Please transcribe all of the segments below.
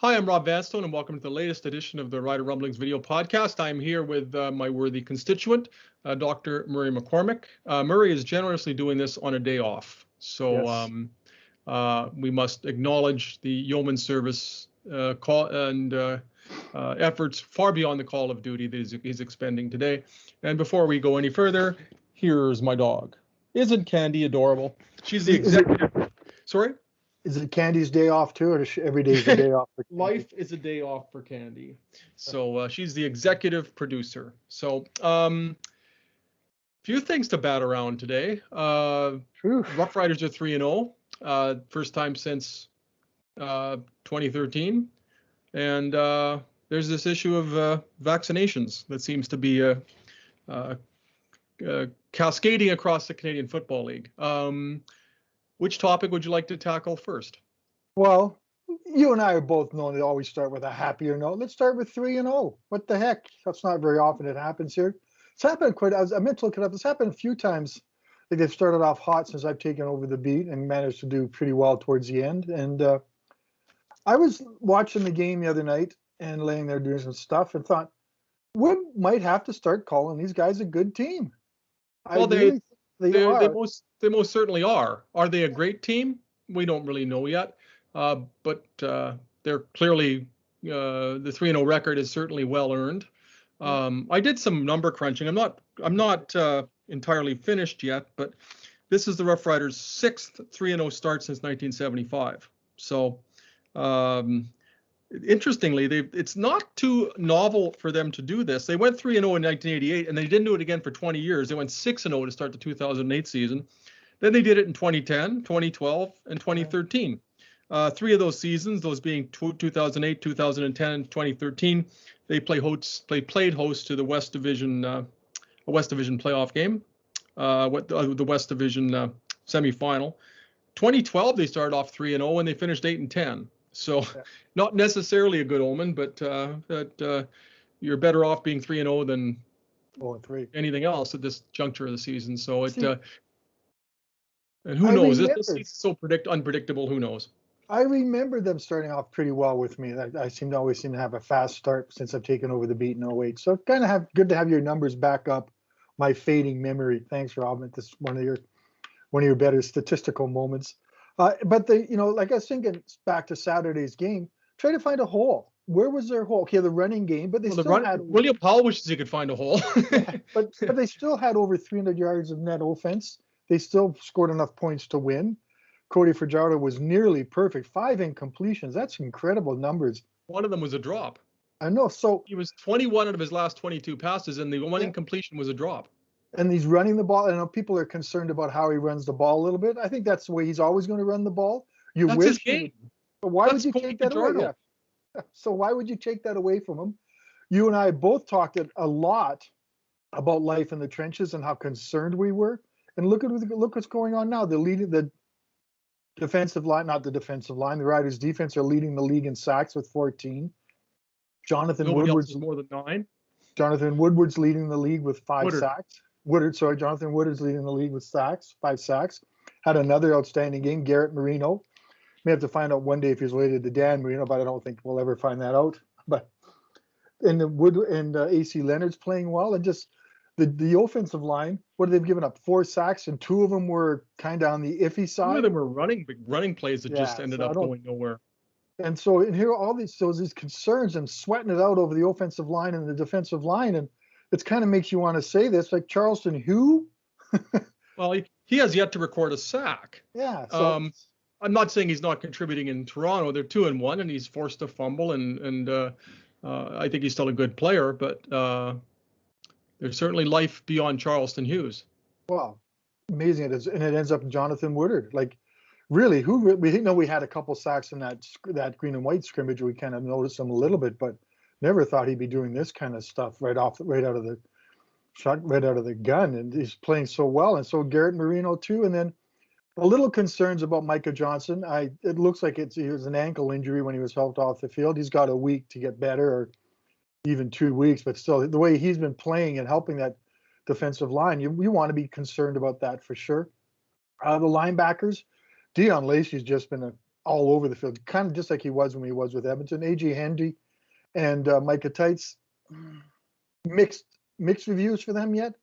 Hi, I'm Rob Vanstone, and welcome to the latest edition of the Rider-Rumblings video podcast. I'm here with my worthy constituent, Dr. Murray McCormick. Murray is generously doing this on a day off, so Yes. we must acknowledge the yeoman service call and efforts far beyond the call of duty that he's expending today. And before we go any further, here's my dog. Isn't Candy adorable? She's the executive. Sorry? Is it Candy's day off too, or every day's a day off? For Life is a day off for Candy. So she's the executive producer. So few things to bat around today. Rough Riders are 3-0, first time since 2013. And there's this issue of vaccinations that seems to be cascading across the Canadian Football League. Which topic would you like to tackle first? Well, you and I are both known to always start with a happier note. Let's start with 3-0. What the heck? That's not very often it happens here. It's happened quite. I meant to look it up. It's happened a few times. Like they've started off hot since I've taken over the beat and managed to do pretty well towards the end. And I was watching the game the other night and laying there doing some stuff and thought, we might have to start calling these guys a good team. Well, they most certainly are. Are they a great team? We don't really know yet. But they're clearly the 3-0 record is certainly well earned. I did some number crunching. I'm not entirely finished yet, but this is the Rough Riders' 6th 3-0 start since 1975. So interestingly, it's not too novel for them to do this. They went 3-0 in 1988, and they didn't do it again for 20 years. They went 6-0 to start the 2008 season. Then they did it in 2010, 2012, and 2013. 3 of those seasons, those being 2008, 2010, and 2013, they played host to the West Division, a West Division playoff game, the West Division semifinal. 2012, they started off 3-0 and they finished 8-10. So, not necessarily a good omen, but you're better off being 3-0 than 0-3 anything else at this juncture of the season. So and who knows? This is so unpredictable. Who knows? I remember them starting off pretty well with me. I always seem to have a fast start since I've taken over the beat in 08. So kind of good to have your numbers back up my fading memory. Thanks, Rob. This is one of your better statistical moments. But like I was thinking back to Saturday's game, try to find a hole. Where was their hole? Okay, the running game, but they still had. William Powell wishes he could find a hole. but they still had over 300 yards of net offense. They still scored enough points to win. Cody Fajardo was nearly perfect. 5 incompletions. That's incredible numbers. One of them was a drop. I know. So he was 21 out of his last 22 passes, and the one incompletion was a drop. And he's running the ball. I know people are concerned about how he runs the ball a little bit. I think that's the way he's always going to run the ball. That's his game. But why would you take that away? Yeah. So why would you take that away from him? You and I both talked a lot about life in the trenches and how concerned we were. And look what's going on now. The defensive line, not the defensive line, the Riders' defense are leading the league in sacks with 14. Jonathan Woodward's more than 9. Jonathan Woodward's leading the league with 5 sacks. Jonathan Woodward's leading the league with 5 sacks. Had another outstanding game. Garrett Marino. May have to find out one day if he's related to Dan Marino, but I don't think we'll ever find that out. But AC Leonard's playing well, and just the offensive line. What they've given up 4 sacks, and 2 of them were kind of on the iffy side. 2 of them were running plays that just ended up going nowhere. And so, and here are all these concerns and sweating it out over the offensive line and the defensive line, and it kind of makes you want to say this, like Charleston, who? Well, he has yet to record a sack. Yeah. So I'm not saying he's not contributing in Toronto. They're 2-1, and he's forced to fumble, and I think he's still a good player, but there's certainly life beyond Charleston Hughes. Well, amazing it is, and it ends up in Jonathan Woodard. Like, really, we didn't know we had a couple sacks in that green and white scrimmage. We kind of noticed him a little bit, but never thought he'd be doing this kind of stuff right out of the gun. And he's playing so well, and so Garrett Marino too. And then a little concerns about Micah Johnson. It looks like he was an ankle injury when he was helped off the field. He's got a week to get better, or even 2 weeks, but still, the way he's been playing and helping that defensive line, you want to be concerned about that for sure. The linebackers, Dion Lacey's just been all over the field, kind of just like he was when he was with Edmonton. AJ Henry and Micah Tights, mixed reviews for them yet.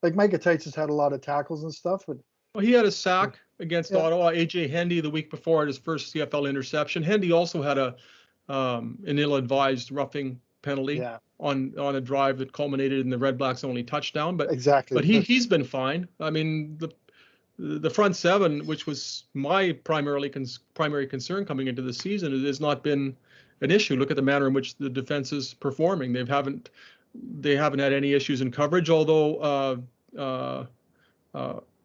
Like Micah Tights has had a lot of tackles and stuff, but Well, he had a sack against Yeah. Ottawa. AJ Hendy the week before had his first CFL interception. Hendy also had an ill-advised roughing penalty yeah, on a drive that culminated in the Red Blacks' only touchdown. But exactly. he's been fine. I mean, the front seven, which was my primary concern coming into the season, it has not been an issue. Look at the manner in which the defense is performing. They haven't had any issues in coverage, although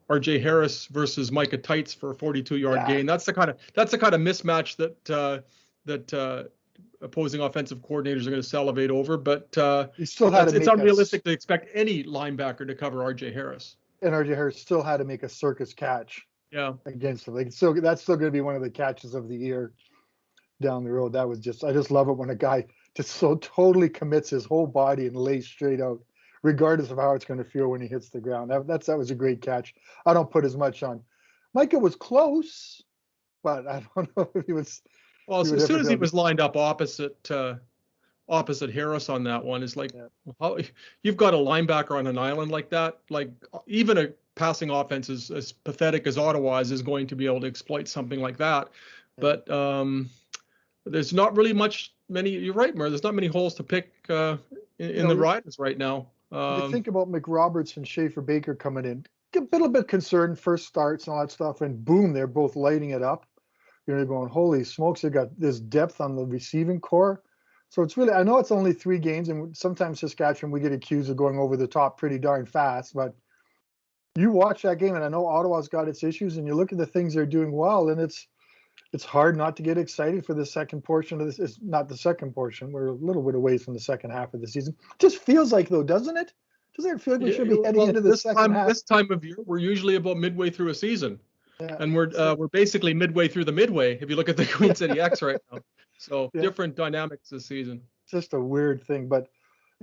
R.J. Harris versus Micah Tights for a 42-yard gain. That's the kind of mismatch that opposing offensive coordinators are going to salivate over. But it's unrealistic to expect any linebacker to cover R.J. Harris. And R.J. Harris still had to make a circus catch. Yeah. Against him. That's still going to be one of the catches of the year down the road. I just love it when a guy just so totally commits his whole body and lays straight out, regardless of how it's going to feel when he hits the ground. That was a great catch. I don't put as much on. Micah was close, but I don't know if he was. Well, as soon as he was lined up opposite Harris on that one, it's like, how you've got a linebacker on an island like that. Like even a passing offense as pathetic as Ottawa's is going to be able to exploit something like that. Yeah. But there's not really many. You're right, Murr. There's not many holes to pick in the Riders right now. You think about McRoberts and Schaefer Baker coming in, a little bit concerned, first starts and all that stuff, and boom, they're both lighting it up. You're going, holy smokes, they got this depth on the receiving core. So it's really, I know it's only 3 games, and sometimes Saskatchewan, we get accused of going over the top pretty darn fast, but you watch that game, and I know Ottawa's got its issues, and you look at the things they're doing well, and it's hard not to get excited for the second portion of this. It's not the second portion. We're a little bit away from the second half of the season. It just feels like, though, doesn't it? Doesn't it feel like we should be heading into the second half? This time of year, we're usually about midway through a season. Yeah. And we're basically midway through the midway if you look at the Queen City X right now. So different dynamics this season. It's just a weird thing. But,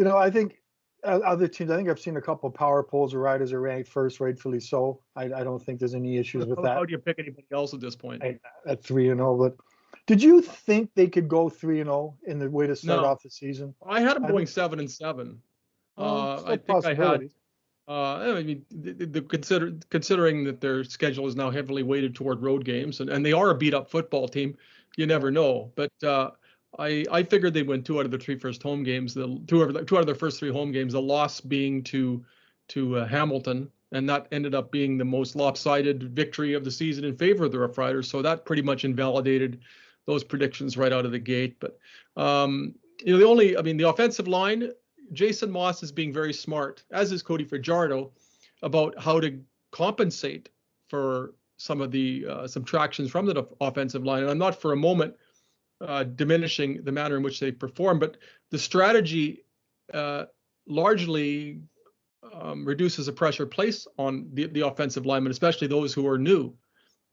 I think other teams, I think I've seen a couple of power polls where Riders are ranked first, rightfully so. I don't think there's any issues with that. How do you pick anybody else at this point? At 3-0. But did you think they could go 3-0 in the way to start off the season? I had them going 7-7. I think I had. I mean, considering that their schedule is now heavily weighted toward road games, and they are a beat-up football team, you never know. But I figured they'd win 2 out of their 3 first home games. Two out of their first 3 home games. The loss being to Hamilton, and that ended up being the most lopsided victory of the season in favor of the Rough Riders. So that pretty much invalidated those predictions right out of the gate. But the offensive line. Jason Moss is being very smart, as is Cody Fajardo, about how to compensate for some of the subtractions from the offensive line. And I'm not for a moment diminishing the manner in which they perform, but the strategy largely reduces the pressure placed on the offensive linemen, especially those who are new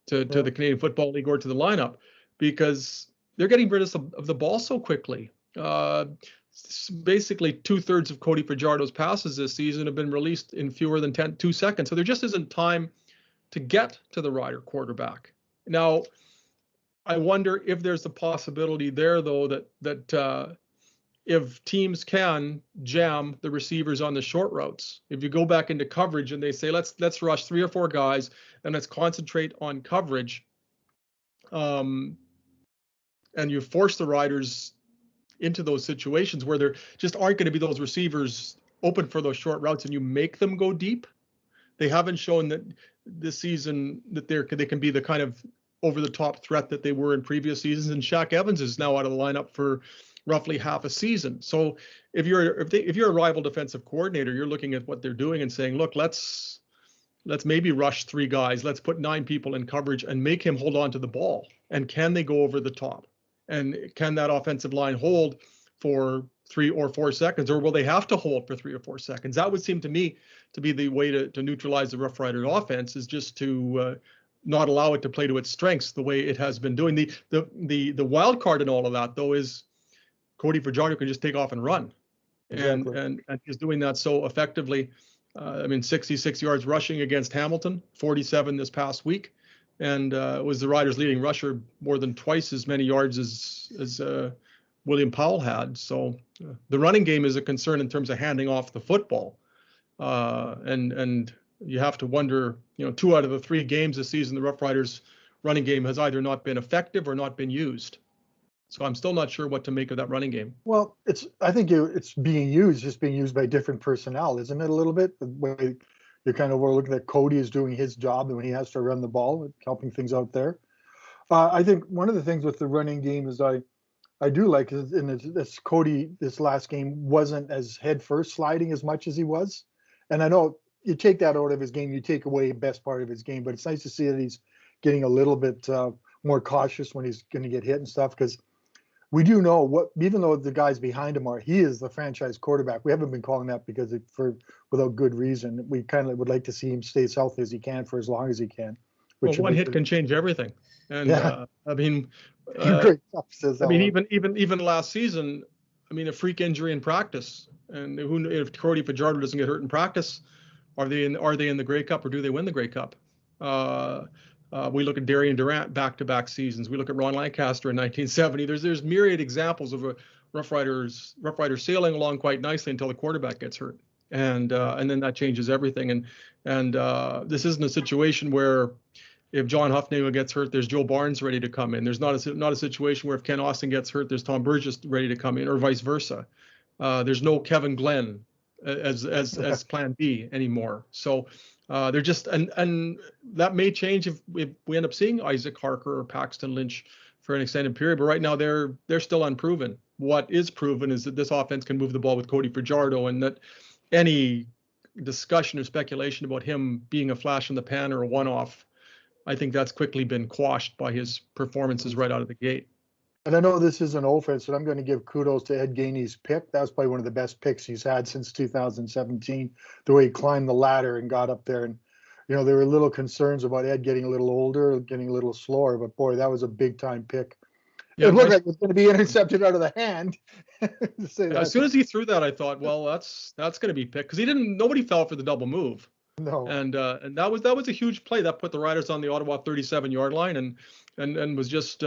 to the Canadian Football League or to the lineup, because they're getting rid of the ball so quickly. Basically 2/3 of Cody Fajardo's passes this season have been released in fewer than 2 seconds. So there just isn't time to get to the Rider quarterback. Now, I wonder if there's a possibility there, though, that if teams can jam the receivers on the short routes, if you go back into coverage and they say, let's rush 3 or 4 guys and let's concentrate on coverage, and you force the Riders into those situations where there just aren't going to be those receivers open for those short routes, and you make them go deep. They haven't shown that this season that they can be the kind of over-the-top threat that they were in previous seasons. And Shaq Evans is now out of the lineup for roughly half a season. So if you're a rival defensive coordinator, you're looking at what they're doing and saying, look, let's maybe rush 3 guys. Let's put 9 people in coverage and make him hold on to the ball. And can they go over the top? And can that offensive line hold for 3 or 4 seconds, or will they have to hold for 3 or 4 seconds? That would seem to me to be the way to neutralize the Rough Riders offense, is just to not allow it to play to its strengths the way it has been doing. The wild card in all of that, though, is Cody Fajardo can just take off and run, exactly. and he's doing that so effectively. 66 yards rushing against Hamilton, 47 this past week. and was the Riders' leading rusher, more than twice as many yards as William Powell had. So the running game is a concern in terms of handing off the football, and you have to wonder, 2 out of the 3 games this season, the Rough Riders' running game has either not been effective or not been used. So I'm still not sure what to make of that running game. Well, I think it's being used, just being used by different personnel, isn't it? A little bit the way you're kind of overlooking that Cody is doing his job, and when he has to run the ball, helping things out there. I think one of the things with the running game is I do like is in this Cody, this last game wasn't as head first sliding as much as he was, and I know you take that out of his game, you take away the best part of his game, but it's nice to see that he's getting a little bit more cautious when he's going to get hit and stuff, because we do know even though the guys behind him he is the franchise quarterback. We haven't been calling that because without good reason. We kind of would like to see him stay as healthy as he can for as long as he can. Well, one hit can change everything. And yeah. Great stuff, even last season, a freak injury in practice, and if Cody Fajardo doesn't get hurt in practice, are they in the Grey Cup, or do they win the Grey Cup? We look at Darian Durant back-to-back seasons. We look at Ron Lancaster in 1970. There's myriad examples of a Rough Riders sailing along quite nicely until the quarterback gets hurt, and then that changes everything. And this isn't a situation where if John Huffnagel gets hurt, there's Joe Barnes ready to come in. There's not a situation where if Ken Austin gets hurt, there's Tom Burgess ready to come in, or vice versa. There's no Kevin Glenn as Plan B anymore. So. They're just, and that may change if we end up seeing Isaac Harker or Paxton Lynch for an extended period. But right now they're still unproven. What is proven is that this offense can move the ball with Cody Fajardo, and that any discussion or speculation about him being a flash in the pan or a one-off, I think that's quickly been quashed by his performances right out of the gate. And I know this is an offense, and I'm going to give kudos to Ed Gainey's pick. That was probably one of the best picks he's had since 2017, the way he climbed the ladder and got up there. And, there were little concerns about Ed getting a little older, getting a little slower, but boy, that was a big time pick. Yeah, it looked like it was going to be intercepted out of the hand. As soon as he threw that, I thought, well, that's going to be picked, because nobody fell for the double move. No. And that was a huge play that put the Riders on the Ottawa 37-yard line, and was just.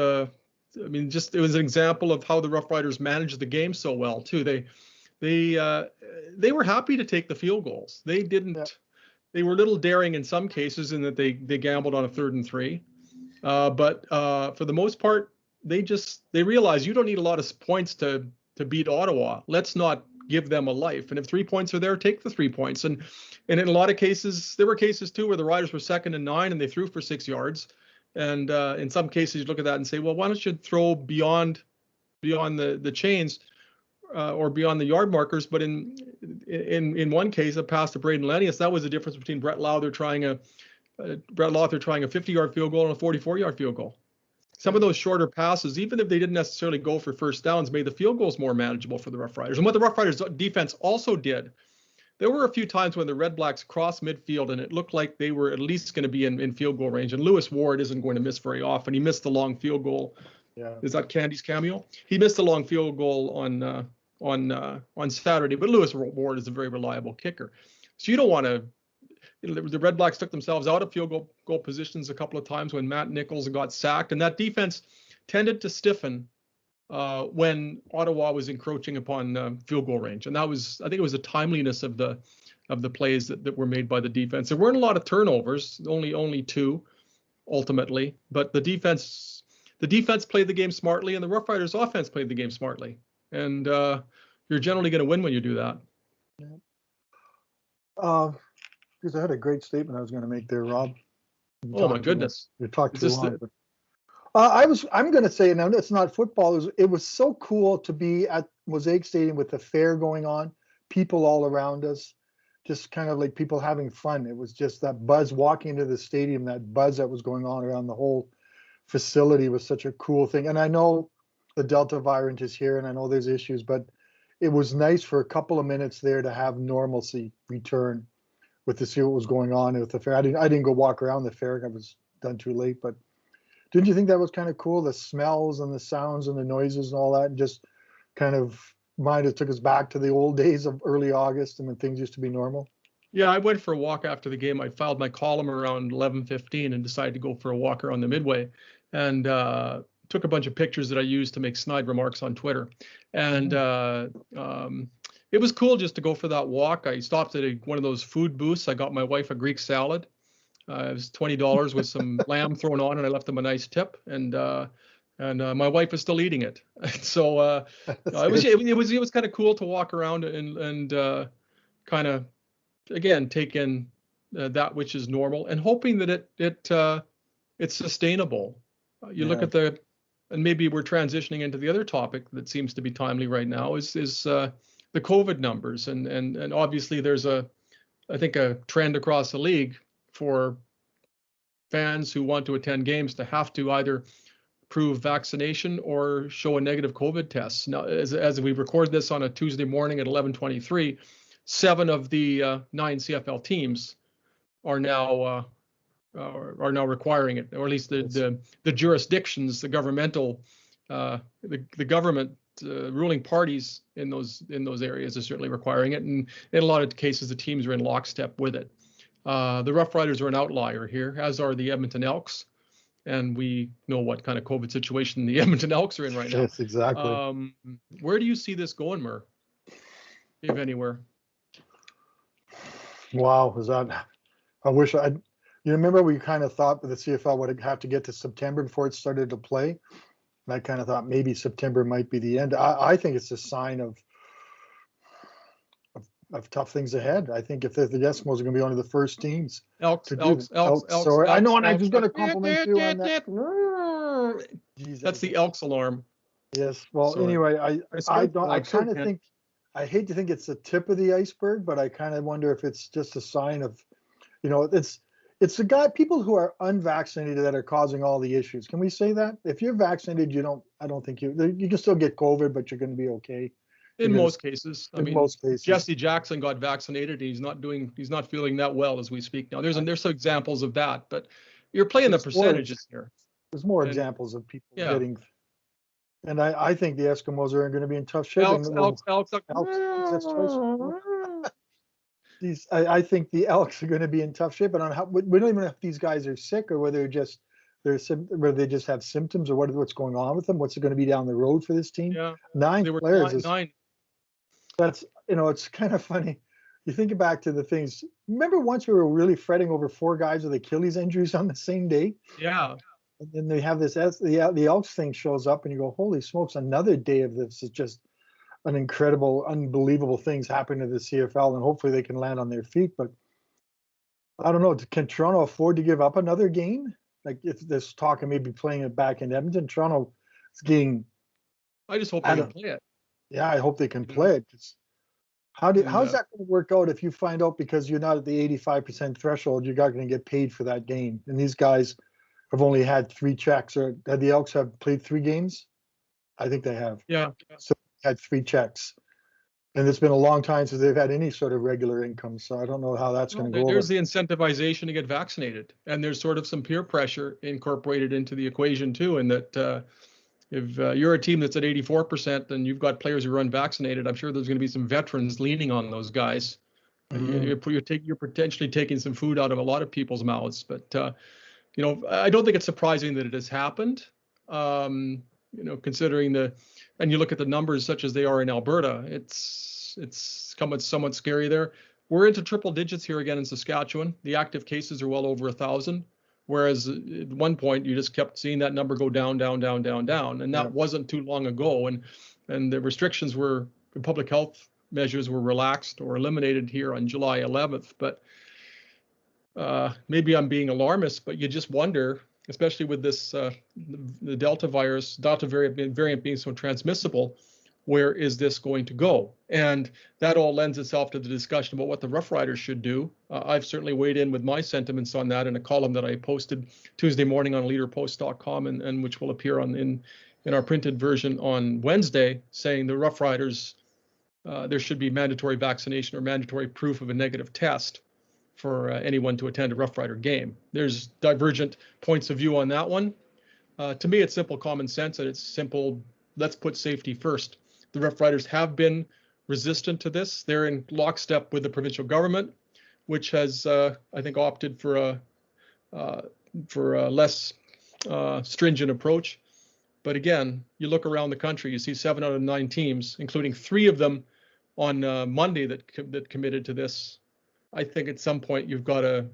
It was an example of how the Rough Riders managed the game so well too. They were happy to take the field goals. They didn't. Yeah. They were a little daring in some cases in that they gambled on a 3rd and 3. But for the most part, they realized you don't need a lot of points to beat Ottawa. Let's not give them a life. And if 3 points are there, take the 3 points. And in a lot of cases, there were cases too where the Riders were 2nd and 9 and they threw for 6 yards. And in some cases, you look at that and say, well, why don't you throw beyond the chains or beyond the yard markers? But in one case, a pass to Braden Lanius, that was the difference between Brett Lowther trying a 50-yard field goal and a 44-yard field goal. Some of those shorter passes, even if they didn't necessarily go for first downs, made the field goals more manageable for the Rough Riders. And what the Rough Riders defense also did, there were a few times when the Red Blacks crossed midfield and it looked like they were at least going to be in field goal range. And Lewis Ward isn't going to miss very often. He missed the long field goal. Yeah. Is that Candy's cameo? He missed the long field goal on Saturday, but Lewis Ward is a very reliable kicker. So you don't want to. The Red Blacks took themselves out of field goal positions a couple of times when Matt Nichols got sacked, and that defense tended to stiffen when Ottawa was encroaching upon field goal range. And I think it was the timeliness of the plays that were made by the defense. There weren't a lot of turnovers, only 2 ultimately, but the defense played the game smartly, and the Rough Riders offense played the game smartly. And you're generally going to win when you do that. Yeah. Because I had a great statement I was going to make there, Rob. Oh my goodness! You talked too long. I'm going to say now it's not football. It was so cool to be at Mosaic Stadium with the fair going on, people all around us, just kind of like people having fun. It was just that buzz walking into the stadium, that buzz that was going on around the whole facility was such a cool thing. And I know the Delta variant is here, and I know there's issues, but it was nice for a couple of minutes there to have normalcy return. To see what was going on with the fair. I didn't go walk around the fair. I was done too late. But didn't you think that was kind of cool? The smells and the sounds and the noises and all that, and just kind of took us back to the old days of early August and when things used to be normal. Yeah, I went for a walk after the game. I filed my column around 11:15 and decided to go for a walk around the Midway, and took a bunch of pictures that I used to make snide remarks on Twitter. And it was cool just to go for that walk. I stopped at one of those food booths. I got my wife a Greek salad. It was $20 with some lamb thrown on, and I left them a nice tip. And my wife is still eating it. So it was kind of cool to walk around and kind of, again, take in that which is normal, and hoping that it's sustainable. You look at and maybe we're transitioning into the other topic that seems to be timely right now is the COVID numbers, and obviously there's I think a trend across the league for fans who want to attend games to have to either prove vaccination or show a negative COVID test. Now, as we record this on a Tuesday morning at 11:23. 7 of the 9 CFL teams are now requiring it, or at least the jurisdictions, the governmental, the government ruling parties in those areas are certainly requiring it, and in a lot of cases the teams are in lockstep with it. The Rough Riders are an outlier here, as are the Edmonton Elks, and we know what kind of COVID situation the Edmonton Elks are in right now. Yes, exactly. Where do you see this going, Mur? If anywhere? Wow, I wish you remember we kind of thought that the CFL would have to get to September before it started to play. And I kind of thought maybe September might be the end. I think it's a sign of tough things ahead. I think if the Eskimos are going to be one of the first teams. Elks. Sorry, I know, and I'm just going to compliment you on that. Jeez, that's the Elks alarm. Yes. Well, sorry. Anyway, I kind of think, I hate to think it's the tip of the iceberg, but I kind of wonder if it's just a sign of, it's the people who are unvaccinated that are causing all the issues. Can we say that? If you're vaccinated, I don't think you can still get COVID, but you're going to be okay. In most cases. I mean, most cases. Jesse Jackson got vaccinated. He's not feeling that well as we speak now. There's some examples of that, but you're playing the percentages here. There's more examples of people getting. And I think the Eskimos are going to be in tough shape. Elks. I think the Elks are going to be in tough shape. But we don't even know if these guys are sick or whether whether they just have symptoms or what's going on with them. What's it going to be down the road for this team? Yeah. 9 players. 9. That's it's kind of funny. You think back to the things. Remember once we were really fretting over 4 guys with Achilles injuries on the same day? Yeah. And then they have this, the Elks thing shows up and you go, holy smokes, another day of this is just an incredible, unbelievable things happening to the CFL, and hopefully they can land on their feet. But I don't know, can Toronto afford to give up another game? Like if there's talk of maybe playing it back in Edmonton, Toronto is getting. I just hope they can play it. Yeah, I hope they can play it. How's that going to work out if you find out because you're not at the 85% threshold, you're not going to get paid for that game? And these guys have only had 3 checks, or had the Elks have played 3 games? I think they have. Yeah. So they had 3 checks. And it's been a long time since they've had any sort of regular income. So I don't know how that's going to go. There's the incentivization to get vaccinated. And there's sort of some peer pressure incorporated into the equation too. And that if you're a team that's at 84% and you've got players who are unvaccinated, I'm sure there's going to be some veterans leaning on those guys. Mm-hmm. You're potentially taking some food out of a lot of people's mouths. But I don't think it's surprising that it has happened. Considering and you look at the numbers such as they are in Alberta, it's somewhat scary there. We're into triple digits here again in Saskatchewan. The active cases are well over 1,000, whereas at one point you just kept seeing that number go down, and that wasn't too long ago. And the restrictions the public health measures were relaxed or eliminated here on July 11th. But maybe I'm being alarmist, but you just wonder, especially with this the Delta variant being so transmissible, where is this going to go? And that all lends itself to the discussion about what the Rough Riders should do. I've certainly weighed in with my sentiments on that in a column that I posted Tuesday morning on leaderpost.com and which will appear in our printed version on Wednesday, saying the Rough Riders, there should be mandatory vaccination or mandatory proof of a negative test for anyone to attend a Rough Rider game. There's divergent points of view on that one. To me, it's simple common sense, and it's simple, let's put safety first. The Rough Riders have been resistant to this. They're in lockstep with the provincial government. which has, I think, opted for a less stringent approach. But again, you look around the country, you see 7 out of 9 teams, including 3 of them on Monday that committed to this. I think at some point you've got to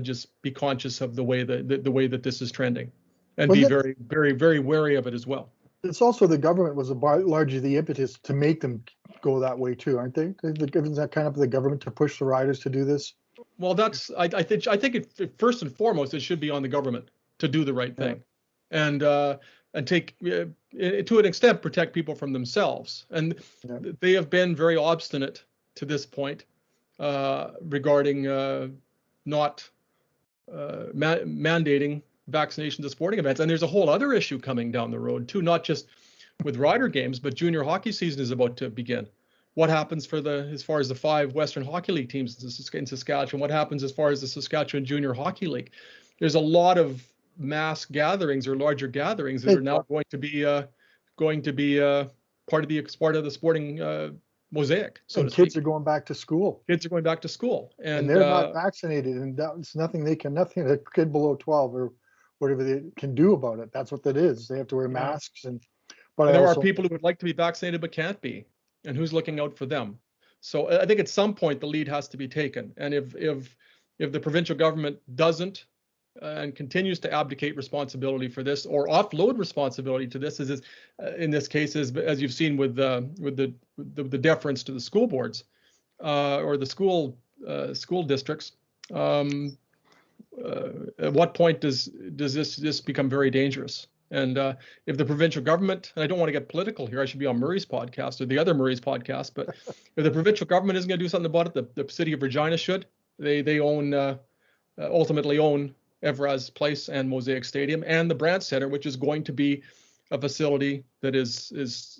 just be conscious of the way that this is trending, and be very, very, very wary of it as well. It's also the government was largely the impetus to make them go that way too, aren't they? Isn't that kind of the government to push the riders to do this? Well, I think first and foremost it should be on the government to do the right thing, and take to an extent protect people from themselves. And they have been very obstinate to this point regarding not mandating vaccinations at sporting events. And there's a whole other issue coming down the road too, not just with rider games, but junior hockey season is about to begin. What happens as far as the 5 Western Hockey League teams in Saskatchewan? What happens as far as the Saskatchewan Junior Hockey League? There's a lot of mass gatherings or larger gatherings that are now going to be part of the sporting mosaic. So and kids are going back to school. Kids are going back to school, and they're not vaccinated, and that's nothing a kid below 12 or whatever they can do about it. That's what that is. They have to wear masks, but there are people who would like to be vaccinated but can't be, and who's looking out for them? So I think at some point the lead has to be taken, and if the provincial government doesn't and continues to abdicate responsibility for this or offload responsibility to this, in this case, as you've seen with the deference to the school boards or the school districts, at what point does this become very dangerous? And if the provincial government, and I don't want to get political here, I should be on Murray's podcast or the other Murray's podcast, but if the provincial government isn't going to do something about it, the city of Regina should. They ultimately own Evraz Place and Mosaic Stadium and the Brandt Center, which is going to be a facility that is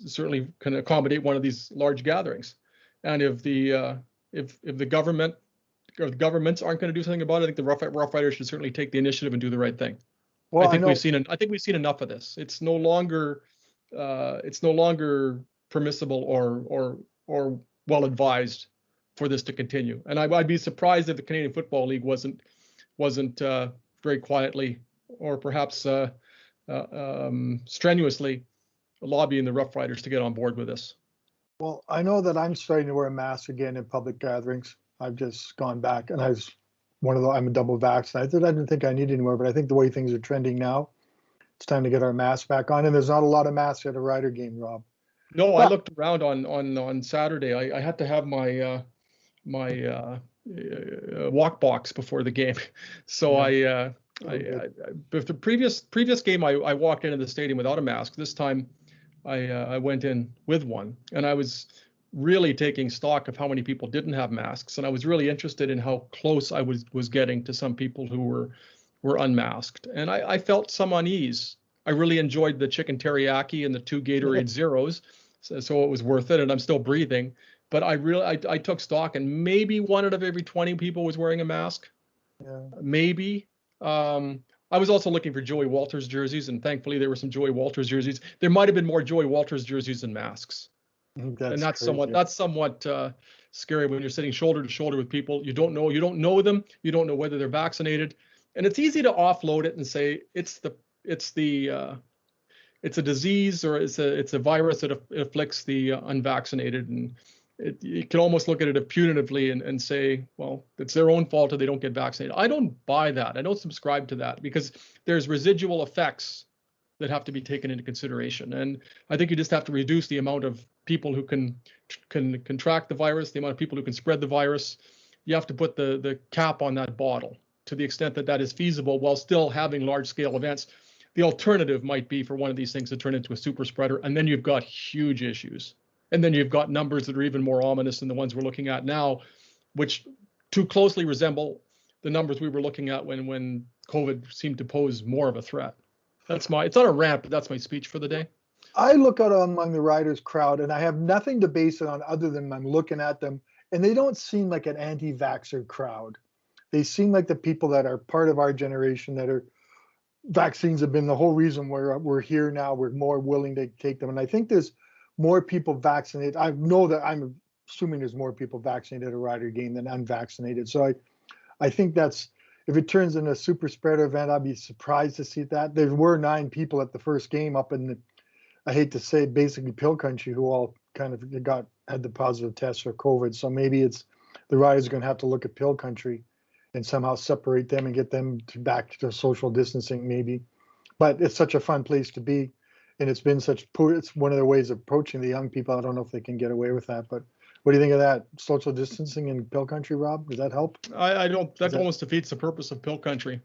certainly can accommodate one of these large gatherings. And if the government or the governments aren't going to do something about it, I think the Rough Riders should certainly take the initiative and do the right thing. Well, I think we've seen enough of this. It's no longer permissible or well advised for this to continue. And I'd be surprised if the Canadian Football League wasn't very quietly or perhaps strenuously lobbying the Rough Riders to get on board with this. Well, I know that I'm starting to wear a mask again in public gatherings. I've just gone back, and I'm a double vax. I didn't think I need anymore, but I think the way things are trending now, it's time to get our masks back on. And there's not a lot of masks at a Rider game, Rob. No, I looked around on Saturday. I had to have my walk box before the game, so the previous game I walked into the stadium without a mask. This time I went in with one, and I was really taking stock of how many people didn't have masks, and I was really interested in how close I was getting to some people who were unmasked, and I felt some unease. I really enjoyed the chicken teriyaki and the 2 Gatorade Zeros, so it was worth it, and I'm still breathing. But I took stock, and maybe 1 out of every 20 people was wearing a mask. Yeah. Maybe. I was also looking for Joey Walters jerseys, and thankfully there were some Joey Walters jerseys. There might have been more Joey Walters jerseys than masks. That's somewhat scary when you're sitting shoulder to shoulder with people you don't know them, you don't know whether they're vaccinated, and it's easy to offload it and say it's a disease or it's a virus that afflicts the unvaccinated, and you can almost look at it punitively and say, well, it's their own fault if they don't get vaccinated. I don't buy that. I don't subscribe to that, because there's residual effects that have to be taken into consideration. And I think you just have to reduce the amount of people who can contract the virus, the amount of people who can spread the virus. You have to put the cap on that bottle to the extent that is feasible while still having large scale events. The alternative might be for one of these things to turn into a super spreader, and then you've got huge issues. And then you've got numbers that are even more ominous than the ones we're looking at now, which too closely resemble the numbers we were looking at when COVID seemed to pose more of a threat. It's not a rant, but that's my speech for the day. I look out among the Riders crowd, and I have nothing to base it on other than I'm looking at them, and they don't seem like an anti-vaxxer crowd. They seem like the people that are part of our generation that are vaccines have been the whole reason we're here now. We're more willing to take them. And I think there's more people vaccinated. I know that I'm assuming there's more people vaccinated at a Rider game than unvaccinated. So I think that's, if it turns into a super spreader event, I'd be surprised to see that. There were 9 people at the first game up in the, I hate to say it, basically Pill Country, who all kind of had the positive test for COVID. So maybe it's the Riders are going to have to look at Pill Country and somehow separate them and get them back to social distancing, maybe. But it's such a fun place to be, and it's been it's one of the ways of approaching the young people. I don't know if they can get away with that, but what do you think of that? Social distancing in Pill Country, Rob? Does that help? I don't. That almost defeats the purpose of Pill Country,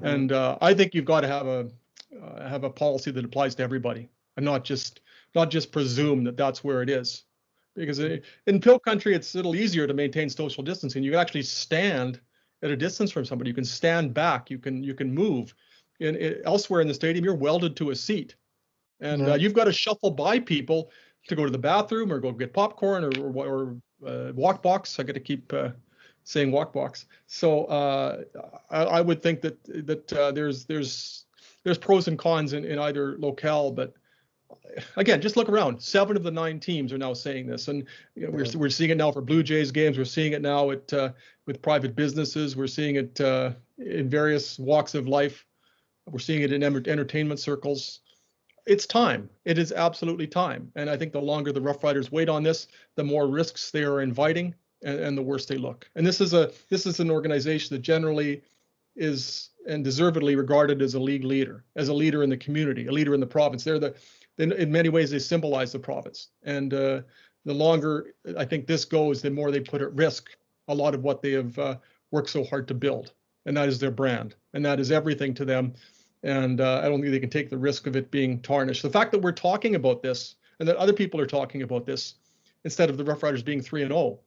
and I think you've got to have a policy that applies to everybody, and not just presume that that's where it is, because in Pill Country it's a little easier to maintain social distancing. You can actually stand at a distance from somebody. You can stand back. You can move. Elsewhere in the stadium, you're welded to a seat, and you've got to shuffle by people to go to the bathroom or go get popcorn or walk box. I got to keep saying walk box. So I would think that there's pros and cons in either locale, but again, just look around. 7 of the 9 teams are now saying this, and we're seeing it now for Blue Jays games. We're seeing it now with private businesses. We're seeing it in various walks of life. We're seeing it in entertainment circles. It's time. It is absolutely time. And I think the longer the Rough Riders wait on this, the more risks they are inviting, and the worse they look. And this is an organization that generally is and deservedly regarded as a league leader, as a leader in the community, a leader in the province. In many ways, they symbolize the province. And the longer I think this goes, the more they put at risk a lot of what they have worked so hard to build. And that is their brand. And that is everything to them. And I don't think they can take the risk of it being tarnished. The fact that we're talking about this and that other people are talking about this instead of the Rough Riders being 3-0,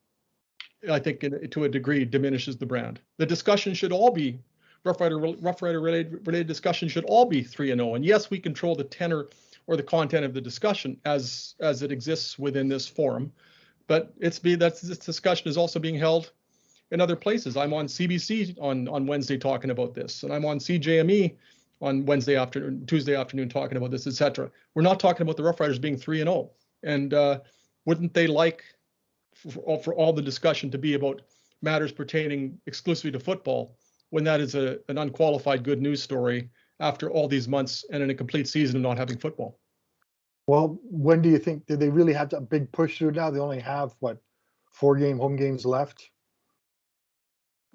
I think to a degree diminishes the brand. The discussion should all be Rough Rider related discussion should all be 3-0. And yes, we control the tenor or the content of the discussion as it exists within this forum, but this discussion is also being held in other places. I'm on CBC on Wednesday talking about this, and I'm on CJME on Tuesday afternoon talking about this, etc. We're not talking about the Rough Riders being 3-0. And wouldn't they like for all the discussion to be about matters pertaining exclusively to football, when that is an unqualified good news story after all these months and in a complete season of not having football? Well, when do you think, did they really have a big push through now? They only have, 4 home games left?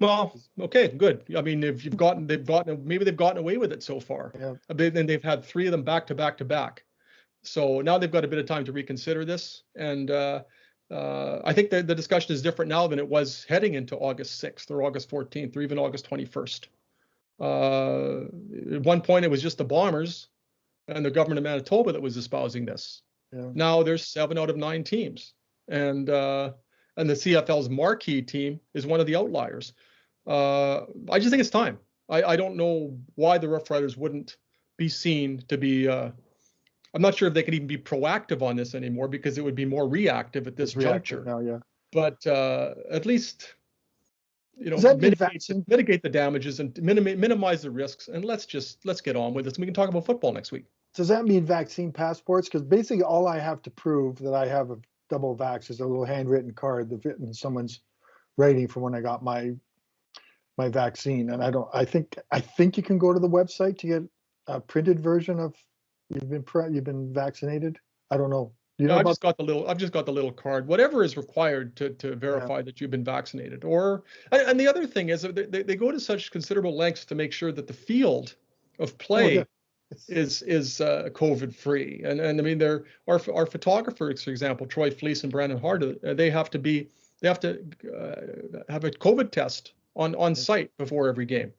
Well, okay, good. I mean, maybe they've gotten away with it so far. Yeah. And they've had 3 of them back to back to back. So now they've got a bit of time to reconsider this. And I think the discussion is different now than it was heading into August 6th or August 14th or even August 21st. At one point, it was just the Bombers and the government of Manitoba that was espousing this. Yeah. Now there's 7 out of 9 teams. And the CFL's marquee team is one of the outliers. I just think it's time. I don't know why the Rough Riders wouldn't be seen to be. I'm not sure if they could even be proactive on this anymore, because it would be more reactive at this juncture. Now, yeah. But at least mitigate the damages and minimize the risks, and let's get on with this. We can talk about football next week. Does that mean vaccine passports? Because basically all I have to prove that I have a double vax is a little handwritten card that's written someone's writing from when I got my vaccine. And I think you can go to the website to get a printed version of you've been vaccinated. I don't know. I've just got the little card, whatever is required to verify that you've been vaccinated. And the other thing is that they go to such considerable lengths to make sure that the field of play is COVID free. And I mean, our photographers, for example, Troy Fleece and Brandon Hart, they have to have a COVID test on site before every game.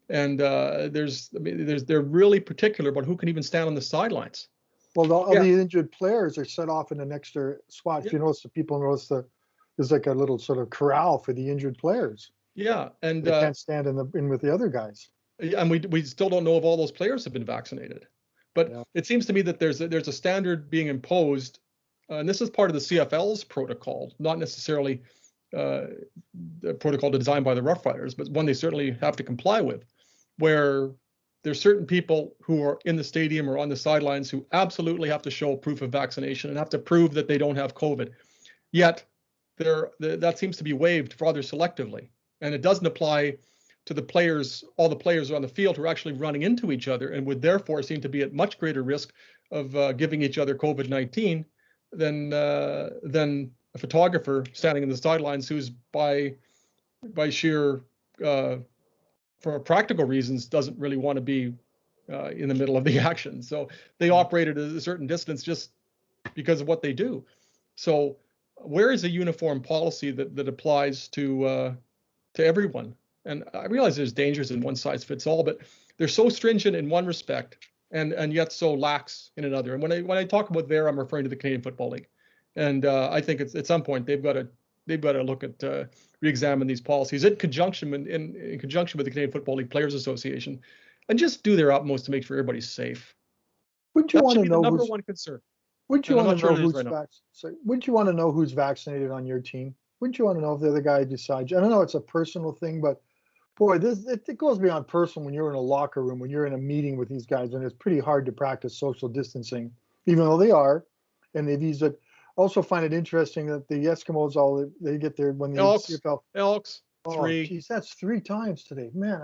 And they're really particular about who can even stand on the sidelines. Well, all the injured players are set off in an extra spot. Yeah. If you notice, there's like a little sort of corral for the injured players. Yeah, and they can't stand in with the other guys. And we still don't know if all those players have been vaccinated. But it seems to me that there's a standard being imposed, and this is part of the CFL's protocol, not necessarily the protocol designed by the Rough Riders, but one they certainly have to comply with, where there's certain people who are in the stadium or on the sidelines who absolutely have to show proof of vaccination and have to prove that they don't have COVID. Yet that seems to be waived rather selectively, and it doesn't apply to the players, all the players on the field who are actually running into each other and would therefore seem to be at much greater risk of giving each other COVID-19 than a photographer standing in the sidelines who's by sheer for practical reasons doesn't really want to be in the middle of the action. So they operate at a certain distance just because of what they do. So where is a uniform policy that applies to everyone? And I realize there's dangers in one size fits all, but they're so stringent in one respect and yet so lax in another. And when I talk about there, I'm referring to the Canadian Football League. And I think it's at some point they've got to look at re-examine these policies in conjunction with the Canadian Football League Players Association, and just do their utmost to make sure everybody's safe. Wouldn't you want to know number one concern? Wouldn't you want to know who's wouldn't you want to know who's vaccinated on your team? Wouldn't you want to know if the other guy decides? I don't know, it's a personal thing, but boy, it goes beyond personal when you're in a locker room, when you're in a meeting with these guys, and it's pretty hard to practice social distancing, even though they are, and they've used it. Also find it interesting that the Eskimos they get there when the CFL Elks. Oh, 3. geez, that's 3 times today, man.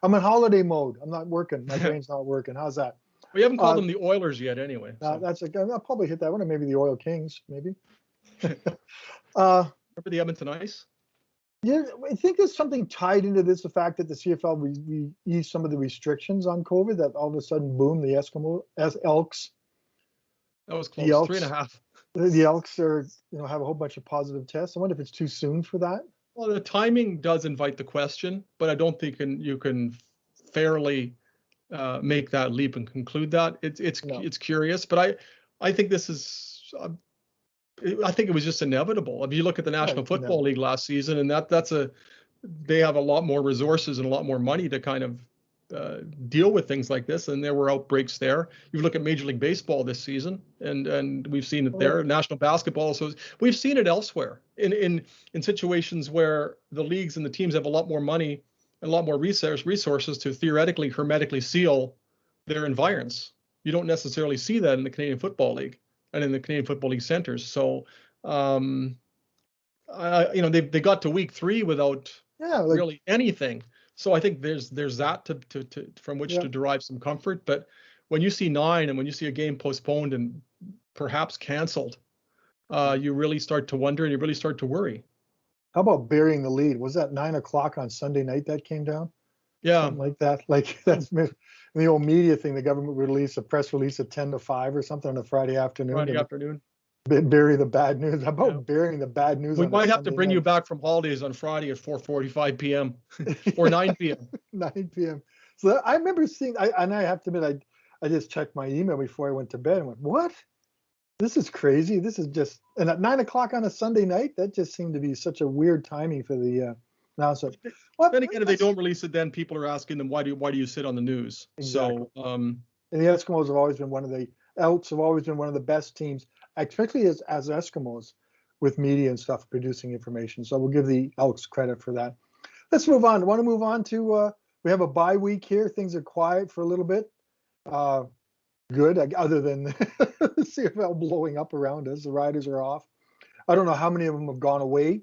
I'm in holiday mode. I'm not working. My brain's not working. How's that? We haven't called them the Oilers yet, anyway. So. I'll probably hit that one, or maybe the Oil Kings, maybe. Remember the Edmonton Ice? Yeah, I think there's something tied into this, the fact that the CFL we eased some of the restrictions on COVID, that all of a sudden, boom, the Elks. That was close. The Elks, 3.5. The Elks have a whole bunch of positive tests. I wonder if it's too soon for that. Well, the timing does invite the question, but I don't think you can fairly make that leap and conclude that. It's curious, but I think this is. I think it was just inevitable. If you look at the National Football League last season, and they have a lot more resources and a lot more money to kind of deal with things like this, and there were outbreaks there. You look at Major League Baseball this season, and we've seen it there. National Basketball, so we've seen it elsewhere in situations where the leagues and the teams have a lot more money and a lot more resources to theoretically hermetically seal their environs. You don't necessarily see that in the Canadian Football League and in the Canadian Football League centers. So, they got to week 3 without really anything. So I think there's that to from which to derive some comfort. But when you see 9 and when you see a game postponed and perhaps canceled, you really start to wonder and you really start to worry. How about burying the lead? Was that 9:00 on Sunday night that came down? Yeah, something like that. Like that's the old media thing. The government would release a press release at 10 to 5 or something on a Friday afternoon. Bury the bad news. How about burying the bad news? We might have to bring you back from holidays on Friday at 4:45 p.m. or 9 p.m. 9 p.m. So I remember seeing, and I have to admit, I just checked my email before I went to bed and went, what? This is crazy. This is just, and at 9:00 on a Sunday night, that just seemed to be such a weird timing for the announcement. Then again, if they don't release it, then people are asking them, why do you sit on the news? Exactly. So, and the Eskimos have always been Elks have always been one of the best teams, especially as Eskimos, with media and stuff producing information. So we'll give the Elks credit for that. Let's move on. I want to move on to, we have a bye week here. Things are quiet for a little bit. Good, other than the CFL blowing up around us. The Riders are off. I don't know how many of them have gone away.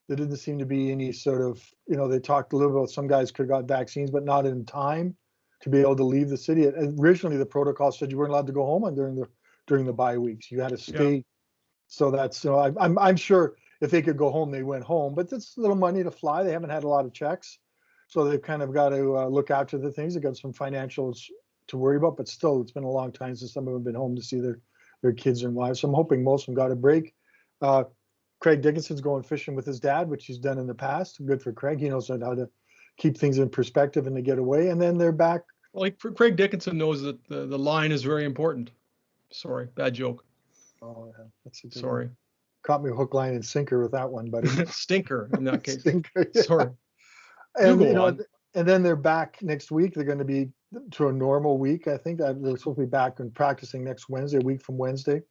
There didn't seem to be any sort of, they talked a little bit about some guys could have got vaccines, but not in time to be able to leave the city. Originally, the protocol said you weren't allowed to go home during the bye weeks. You had to stay. Yeah. So that's, I'm sure if they could go home, they went home. But it's a little money to fly. They haven't had a lot of checks, so they've kind of got to look after the things. They've got some financials to worry about, but still, it's been a long time since some of them have been home to see their kids and wives. So I'm hoping most of them got a break. Craig Dickinson's going fishing with his dad, which he's done in the past. Good for Craig. He knows how to keep things in perspective and to get away. And then they're back. Well, Craig Dickinson knows that the line is very important. Sorry, bad joke. Oh, yeah. That's a good Sorry. One. Caught me hook, line, and sinker with that one, buddy. Stinker in that case. Stinker, yeah. Sorry. And and then they're back next week. They're going to be to a normal week. I think that they're supposed to be back and practicing next Wednesday, a week from Wednesday.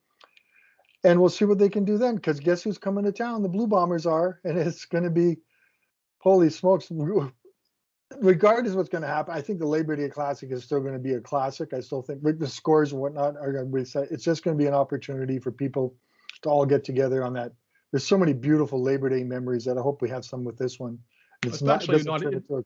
And we'll see what they can do then, because guess who's coming to town? The Blue Bombers are, and it's going to be, holy smokes. Regardless of what's going to happen, I think the Labor Day Classic is still going to be a classic. I still think the scores and whatnot are going to be set. It's just going to be an opportunity for people to all get together on that there's so many beautiful Labor Day memories that I hope we have some with this one. And it's not, it Especially doesn't not. turn into a,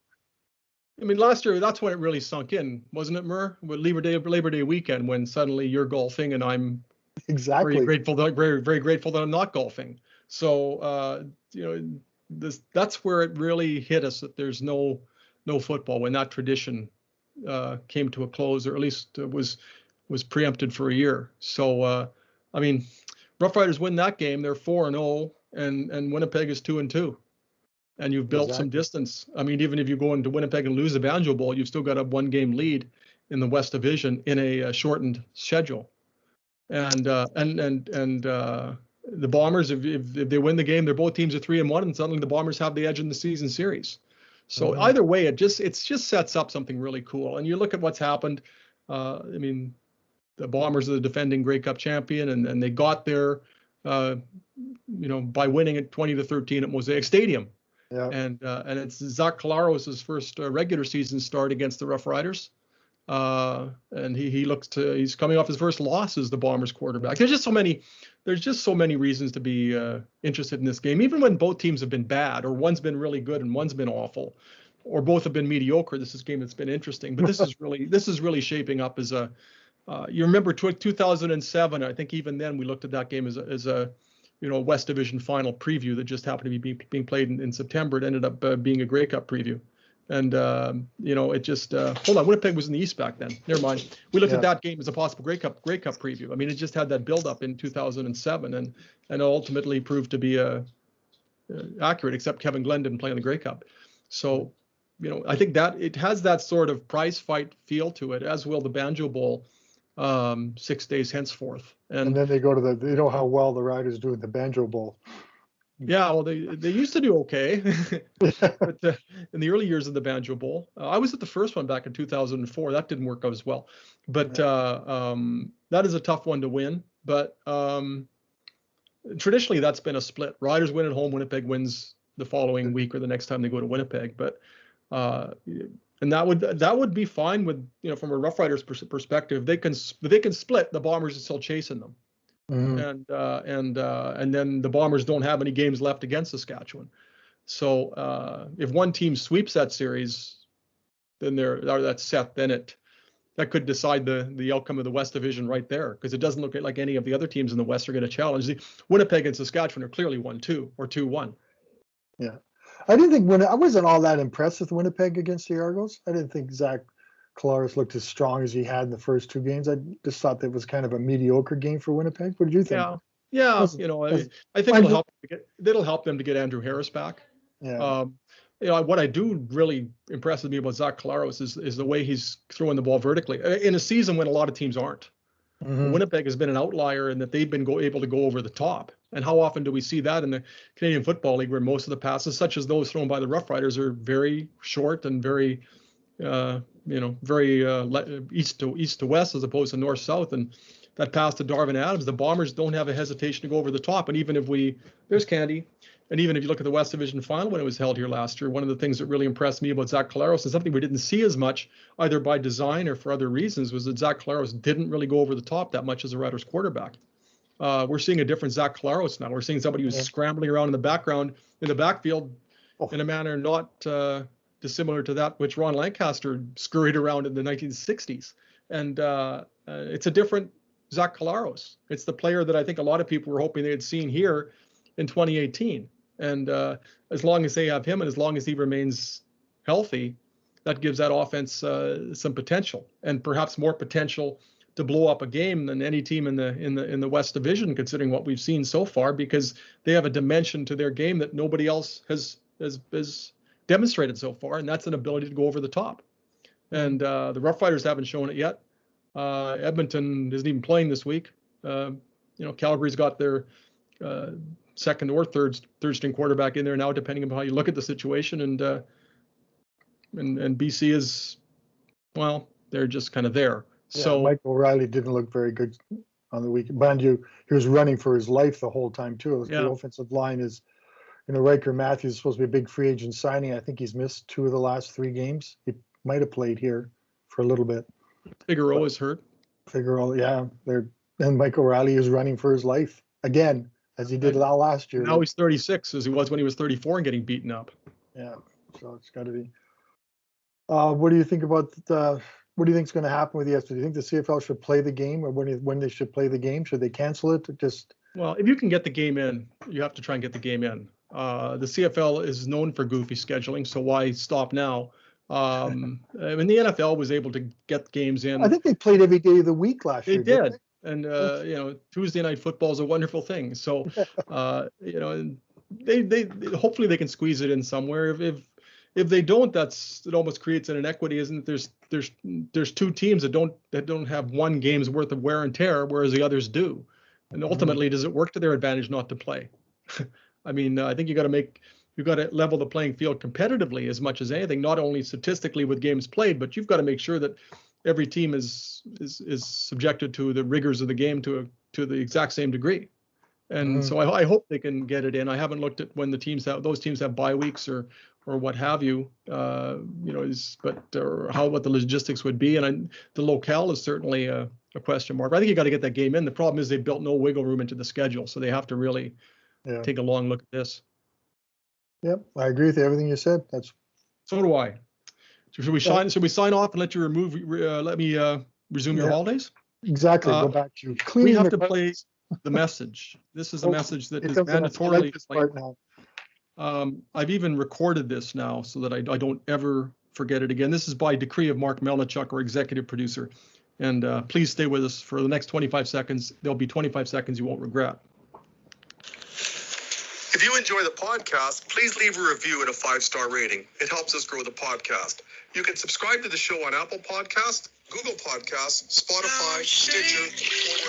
I mean, last year that's when it really sunk in, wasn't it, Mur? With Labor Day weekend, when suddenly you're golfing and I'm very exactly. grateful that very grateful that I'm not golfing. So that's where it really hit us, that there's no football, when that tradition came to a close, or at least was preempted for a year. So I mean, Rough Riders win that game, they're 4-0, and Winnipeg is 2-2. And you've built some distance. I mean, even if you go into Winnipeg and lose the Banjo Bowl, you've still got a 1-game lead in the West Division in a shortened schedule. And the Bombers, if they win the game, they're both teams are 3-1, and suddenly the Bombers have the edge in the season series. So either way, it just sets up something really cool. And you look at what's happened. I mean, the Bombers are the defending Grey Cup champion, and they got there, by winning at 20-13 at Mosaic Stadium. Yeah. And it's Zach Collaros' first regular season start against the Rough Riders. And he's coming off his first loss as the Bombers quarterback. There's just so many reasons to be interested in this game, even when both teams have been bad, or one's been really good and one's been awful, or both have been mediocre. This is a game that's been interesting, but this is really shaping up as a. You remember 2007? I think even then we looked at that game as a West Division final preview that just happened to be being played in September. It ended up being a Grey Cup preview. And, it just, hold on, Winnipeg was in the East back then. Never mind. We looked at that game as a possible Grey Cup preview. I mean, it just had that build-up in 2007, and it ultimately proved to be accurate, except Kevin Glenn didn't play in the Grey Cup. So, I think that it has that sort of prize fight feel to it, as will the Banjo Bowl 6 days henceforth. And then they go to you know how well the Riders do in the Banjo Bowl. Yeah, well, they used to do okay, but in the early years of the Banjo Bowl, I was at the first one back in 2004. That didn't work out as well, but that is a tough one to win. But traditionally, that's been a split. Riders win at home, Winnipeg wins the following week or the next time they go to Winnipeg. But and that would be fine with from a Rough Riders perspective. They can split. The Bombers are still chasing them. And then the Bombers don't have any games left against Saskatchewan. So if one team sweeps that series, then that's set. Then that could decide the outcome of the West Division right there, because it doesn't look like any of the other teams in the West are going to challenge. Winnipeg and Saskatchewan are clearly 1-2 or 2-1. Yeah, I didn't think I wasn't all that impressed with Winnipeg against the Argos. I didn't think Zach Collaros looked as strong as he had in the first two games. I just thought that was kind of a mediocre game for Winnipeg. What did you think? Yeah. I think it'll help them to get Andrew Harris back. Yeah. What I do really impresses me about Zach Collaros is the way he's throwing the ball vertically in a season when a lot of teams aren't. Winnipeg has been an outlier in that they've been able to go over the top. And how often do we see that in the Canadian Football League, where most of the passes, such as those thrown by the Rough Riders, are very short and very east to west as opposed to north south, and that pass to Darvin Adams, the Bombers don't have a hesitation to go over the top. And even if there's Candy, and even if you look at the West Division final when it was held here last year, one of the things that really impressed me about Zach Collaros, and something we didn't see as much either by design or for other reasons, was that Zach Collaros didn't really go over the top that much as a Riders quarterback. We're seeing a different Zach Collaros now. We're seeing somebody who's scrambling around in the backfield in a manner not dissimilar to that which Ron Lancaster scurried around in the 1960s. And it's a different Zach Collaros. It's the player that I think a lot of people were hoping they had seen here in 2018. And as long as they have him, and as long as he remains healthy, that gives that offense some potential, and perhaps more potential to blow up a game than any team in the West Division, considering what we've seen so far, because they have a dimension to their game that nobody else has demonstrated so far, and that's an ability to go over the top. And the Rough Riders haven't shown it yet. Edmonton isn't even playing this week. Calgary's got their second or third string quarterback in there now, depending on how you look at the situation. And BC is, well, they're just kind of there. Yeah, so Mike O'Reilly didn't look very good on the weekend. Mind you, he was running for his life the whole time too. The offensive line is, Riker Matthews is supposed to be a big free agent signing. I think he's missed 2 of the last 3 games. He might have played here for a little bit. Figueroa is hurt. And Mike O'Reilly is running for his life again. as he did last year. Now he's 36 as he was when he was 34 and getting beaten up. Yeah, so it's got to be. What do you think about what do you think is going to happen with the ESPN? Do you think the CFL should play the game, or when they should play the game? Should they cancel it? Well, if you can get the game in, you have to try and get the game in. The CFL is known for goofy scheduling, so why stop now? I mean, the NFL was able to get games in. I think they played every day of the week last year. They did. And, Tuesday night football is a wonderful thing. So, they hopefully they can squeeze it in somewhere. If they don't, it almost creates an inequity, isn't it? There's two teams that don't have one game's worth of wear and tear, whereas the others do. And ultimately, does it work to their advantage not to play? I mean, I think you've got to level the playing field competitively as much as anything, not only statistically with games played, but you've got to make sure that every team is subjected to the rigors of the game to the exact same degree. And so I hope they can get it in. I haven't looked at when those teams have bye weeks or what have you, what the logistics would be. And the locale is certainly a question mark. I think you got to get that game in. The problem is they built no wiggle room into the schedule, so they have to really take a long look at this. Yep, I agree with everything you said. So do I. Should we sign off and let you let me resume your holidays? Exactly. Go back to cleaning. We have to play the message. This is a message that is mandatorily. I've even recorded this now so that I don't ever forget it again. This is by decree of Mark Melnichuk, our executive producer. And please stay with us for the next 25 seconds. There'll be 25 seconds you won't regret. If you enjoy the podcast, please leave a review and a 5-star rating. It helps us grow the podcast. You can subscribe to the show on Apple Podcasts, Google Podcasts, Spotify, Stitcher, or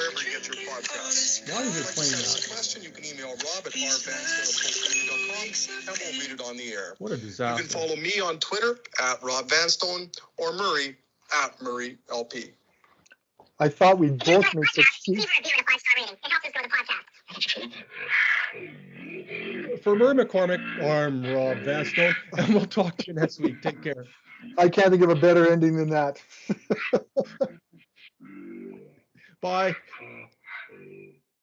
wherever you get your podcasts. Why is it playing that? Send us a question, you can email rob@rvanstone@postmedia.com and we'll read it on the air. What a disaster. You can follow me on Twitter @RobVanstone or Murray @MurrayLP. I thought we both made such Leave a review and a 5-star rating. It helps us grow the podcast. For Murray McCormick, I'm Rob Vanstone, and we'll talk to you next week. Take care. I can't think of a better ending than that. Bye.